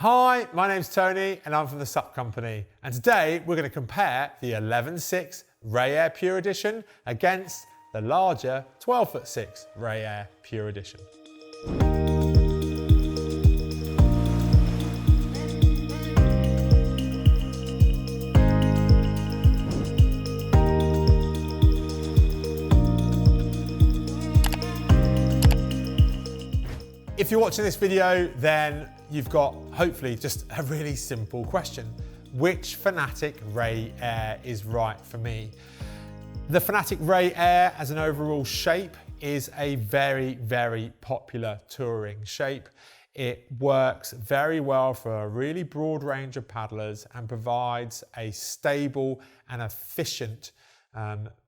Hi, my name's Tony and I'm from the Sup Company, and today we're going to compare the 11.6 Ray Air Pure Edition against the larger 12.6 Ray Air Pure Edition. If you're watching this video, then you've got hopefully just a really simple question. Which Fanatic Ray Air is right for me? The Fanatic Ray Air as an overall shape is a very, very popular touring shape. It works very well for a really broad range of paddlers and provides a stable and efficient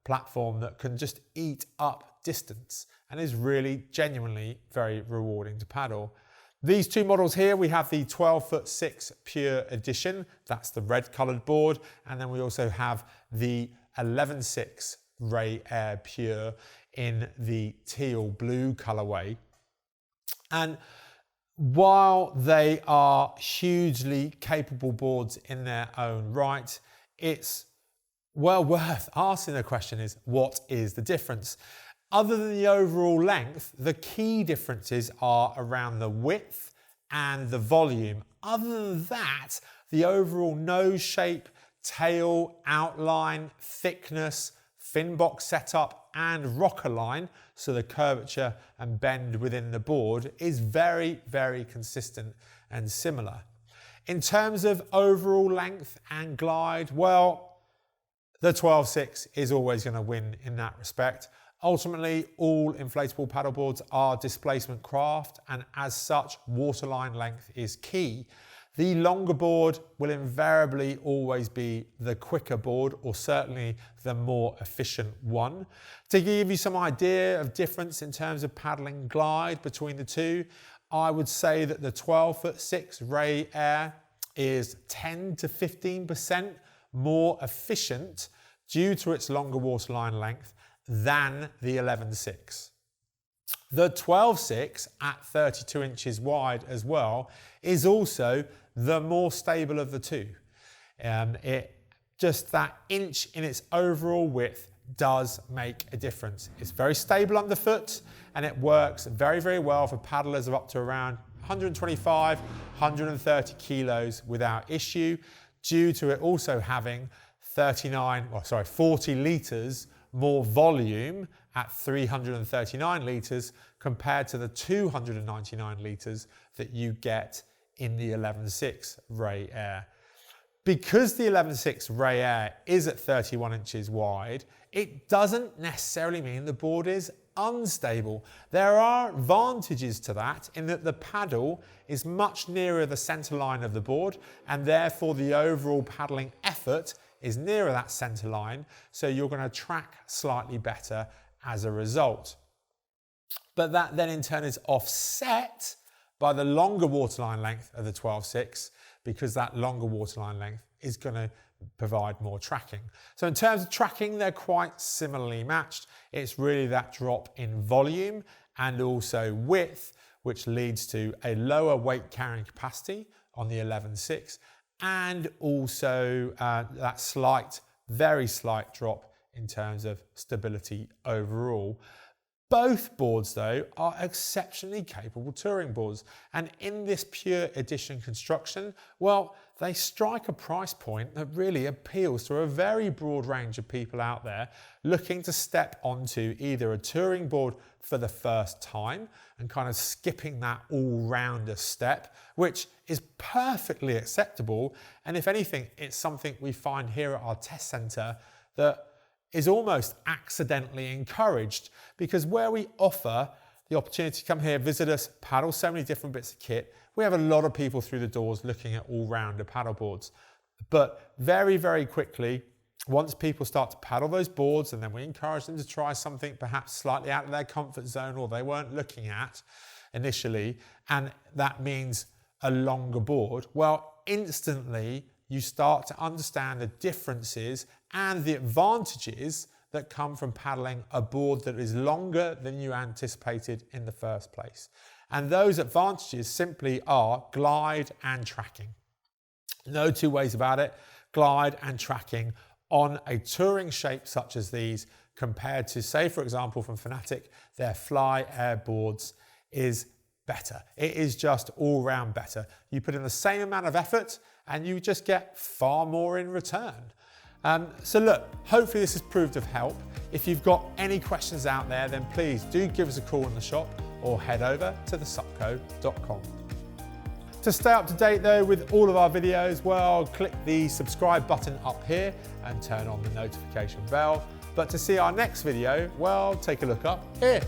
platform that can just eat up distance and is really genuinely very rewarding to paddle. These two models here, we have the 12.6 Pure Edition, that's the red coloured board, and then we also have the 11.6 Ray Air Pure in the teal blue colourway. And while they are hugely capable boards in their own right, it's well worth asking the question is, what is the difference? Other than the overall length, the key differences are around the width and the volume. Other than that, the overall nose shape, tail, outline, thickness, fin box setup and rocker line, so the curvature and bend within the board, is very, very consistent and similar. In terms of overall length and glide, well, the 12.6 is always going to win in that respect. Ultimately, all inflatable paddleboards are displacement craft, and as such, waterline length is key. The longer board will invariably always be the quicker board, or certainly the more efficient one. To give you some idea of difference in terms of paddling glide between the two, I would say that the 12.6 Ray Air is 10 to 15% more efficient due to its longer waterline length than the 11.6. The 12.6 at 32 inches wide as well is also the more stable of the two. Just that inch in its overall width does make a difference. It's very stable underfoot and it works very, very well for paddlers of up to around 125, 130 kilos without issue, due to it also having 40 litres more volume at 339 litres compared to the 299 litres that you get in the 11.6 Ray Air. Because the 11.6 Ray Air is at 31 inches wide, it doesn't necessarily mean the board is unstable. There are advantages to that in that the paddle is much nearer the centre line of the board, and therefore the overall paddling effort is nearer that centre line, so you're going to track slightly better as a result. But that then in turn is offset by the longer waterline length of the 12.6, because that longer waterline length is going to provide more tracking. So in terms of tracking, they're quite similarly matched. It's really that drop in volume and also width, which leads to a lower weight carrying capacity on the 11.6, and also that very slight drop in terms of stability overall. Both boards though are exceptionally capable touring boards, and in this Pure Edition construction, well, they strike a price point that really appeals to a very broad range of people out there looking to step onto either a touring board for the first time and kind of skipping that all-rounder step, which is perfectly acceptable. And if anything, it's something we find here at our test centre that is almost accidentally encouraged, because where we offer the opportunity to come here, visit us, paddle so many different bits of kit, we have a lot of people through the doors looking at all-rounder paddle boards. But very, very quickly, once people start to paddle those boards, and then we encourage them to try something perhaps slightly out of their comfort zone or they weren't looking at initially, and that means a longer board, well, instantly you start to understand the differences and the advantages that come from paddling a board that is longer than you anticipated in the first place. And those advantages simply are glide and tracking. No two ways about it. Glide and tracking on a touring shape such as these compared to, say, for example, from Fanatic, their Fly Air boards is better. It is just all round better. You put in the same amount of effort and you just get far more in return. So look, hopefully this has proved of help. If you've got any questions out there, then please do give us a call in the shop or head over to thesupco.com. To stay up to date though with all of our videos, well, click the subscribe button up here and turn on the notification bell. But to see our next video, well, take a look up here.